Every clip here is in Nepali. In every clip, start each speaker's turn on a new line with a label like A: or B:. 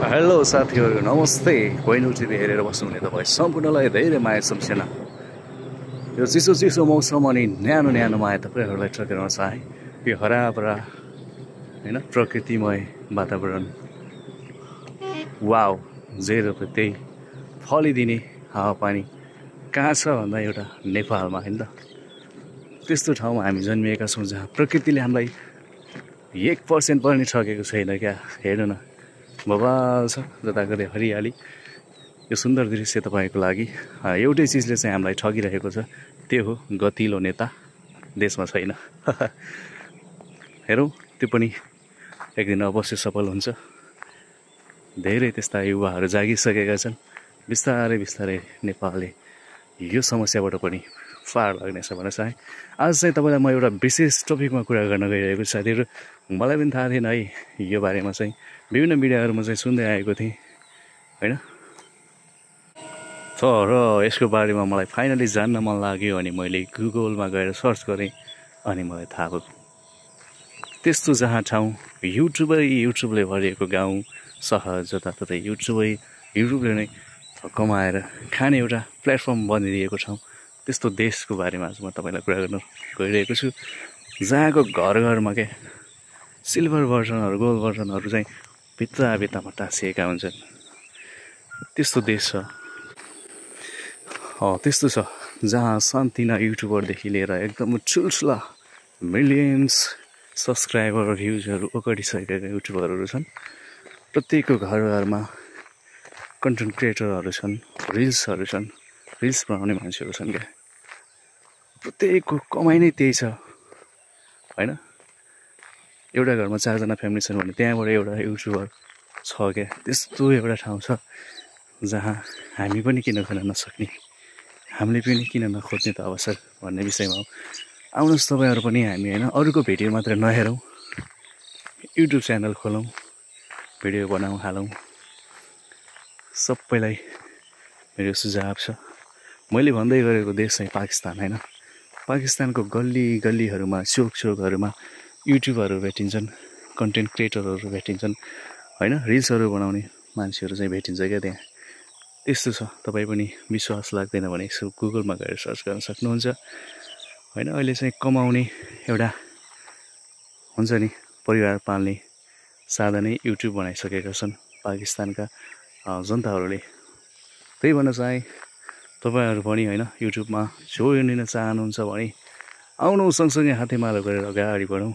A: हेलो साथीहरू नमस्ते। कोइनो टिभी हेरेर बस्नुहुने तपाईँ सम्पूर्णलाई धेरै माया सम्झना। यो चिसो चिसो मौसम अनि न्यानो न्यानो माया तपाईँहरूलाई ट्रकेर चाहे यो हराभरा होइन प्रकृतिमय वातावरण वाउ जे रोप्यो त्यही फलिदिने हावापानी कहाँ छ भन्दा एउटा नेपालमा होइन त। त्यस्तो ठाउँमा हामी जन्मिएका छौँ जहाँ प्रकृतिले हामीलाई 1% पनि ठगेको छैन क्या। हेर्नु न बबाल छ जताकतै हरियाली। यो सुन्दर दृश्य तपाईँको लागि एउटै चिजले चाहिँ हामीलाई ठगिरहेको छ, त्यो हो गतिलो नेता देशमा छैन। हेरौँ त्यो पनि एक दिन अवश्य सफल हुन्छ। धेरै त्यस्ता युवाहरू जागिसकेका छन्। बिस्तारै बिस्तारै नेपालले यो समस्याबाट पनि पार लाग्नेछ भनेर चाहे आज चाहिँ तपाईँलाई म एउटा विशेष टपिकमा कुरा गर्न गइरहेको छु साथीहरू। मलाई पनि थाहा थिएन है यो बारेमा चाहिँ विभिन्न मिडियाहरूमा चाहिँ सुन्दै आएको थिएँ होइन। तर यसको बारेमा मलाई फाइनली जान्न मन लाग्यो अनि मैले गुगलमा गएर सर्च गरेँ अनि मलाई थाहा भयो त्यस्तो जहाँ ठाउँ युट्युबले भरिएको गाउँ सहर जताततै युट्युबले नै कमाएर खाने एउटा प्लेटफर्म बनिदिएको ठाउँ, त्यस्तो देशको बारेमा आज म तपाईँलाई कुरा गर्न गइरहेको छु जहाँको घर घरमा क्या सिल्भर भर्जनहरू गोल्ड भर्जनहरू चाहिँ भित्तामा टाँसिएका हुन्छन्। त्यस्तो देश छ, त्यस्तो छ जहाँ सानतिना युट्युबरदेखि लिएर एकदम ठुल्ठुला मिलियन्स सब्सक्राइबर भ्युजहरू ओगटिसकेका युट्युबरहरू छन्। प्रत्येकको घर घरमा कन्टेन्ट क्रिएटरहरू छन्, रिल्सहरू छन्, रिल्स बनाउने मान्छेहरू छन् क्या। प्रत्येकको कमाइ नै त्यही छ होइन। एउटा घरमा 4 जना फ्यामिली छन् भने त्यहाँबाट एउटा युट्युबर छ क्या। त्यस्तो एउटा ठाउँ छ जहाँ हामी पनि किन गर्न नसक्ने, हामीले पनि किन नखोज्ने त अवसर भन्ने विषयमा हो। आउनुहोस् तपाईँहरू पनि हामी होइन अरूको भिडियो मात्र नहेरौँ, युट्युब च्यानल खोलौँ, भिडियो बनाउँ हालौँ। सबैलाई मेरो सुझाव छ। मैले भन्दै गरेको देश चाहिँ पाकिस्तान होइन। पाकिस्तानको गल्ली गल्लीहरूमा चोकहरूमा युट्युबरहरू भेटिन्छन्, कन्टेन्ट क्रिएटरहरू भेटिन्छन् होइन, रिल्सहरू बनाउने मान्छेहरू चाहिँ भेटिन्छ क्या त्यहाँ। त्यस्तो छ। तपाईँ पनि विश्वास लाग्दैन भने यसो गुगलमा गएर सर्च गर्न सक्नुहुन्छ होइन। अहिले चाहिँ कमाउने एउटा हुन्छ नि परिवार पाल्ने साधनै युट्युब बनाइसकेका छन् पाकिस्तानका जनताहरूले। त्यही भन्न चाहे तपाईँहरू पनि होइन युट्युबमा जोडिन चाहनुहुन्छ भने आउनु सँगसँगै हातेमालो गरेर अगाडि बढौँ,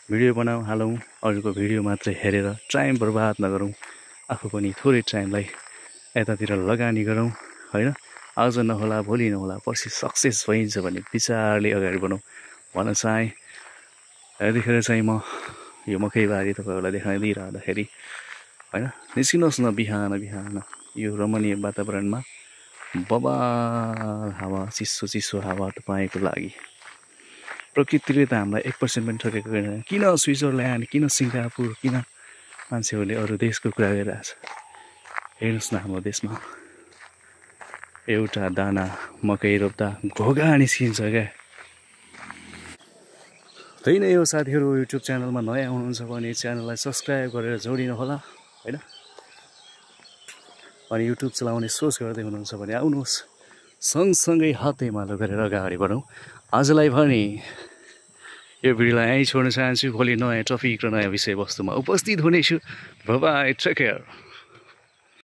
A: भिडियो बनाऊ हालौँ। अरूको भिडियो मात्रै हेरेर टाइम बर्बाद नगरौँ, आफू पनि थोरै टाइमलाई यतातिर लगानी गरौँ होइन। आज नहोला भोलि नहोला पर्सि सक्सेस भइन्छ भन्ने विचारले अगाडि बढौँ भन्न चाहे। यतिखेर चाहिँ म यो मकैबारी तपाईँहरूलाई देखाइदिइरहँदाखेरि होइन निस्किनुहोस् न बिहान यो रमणीय वातावरणमा बबाल हावा चिसो हावा तपाईँको लागि। प्रकृतिले त हामीलाई 1% पनि ठगेको छैन। किन स्विजरल्यान्ड, किन सिङ्गापुर, किन मान्छेहरूले अरू देशको कुरा गरिरहेछ। हेर्नुहोस् न हाम्रो देशमा एउटा दाना मकै रोप्दा घोगा निस्किन्छ क्या। त्यही नै हो साथीहरू। युट्युब च्यानलमा नयाँ हुनुहुन्छ भने च्यानललाई सब्सक्राइब गरेर जोडिनु होला होइन। अनि युट्युब चलाउने सोच गर्दै हुनुहुन्छ भने आउनुहोस् सँगसँगै हातेमालो गरेर अगाडि बढौँ। आजलाई भने यो भिडियोलाई यहीँ छोड्न चाहन्छु। भोलि नयाँ टपिक र नयाँ विषयवस्तुमा उपस्थित हुनेछु। Bye bye, take care.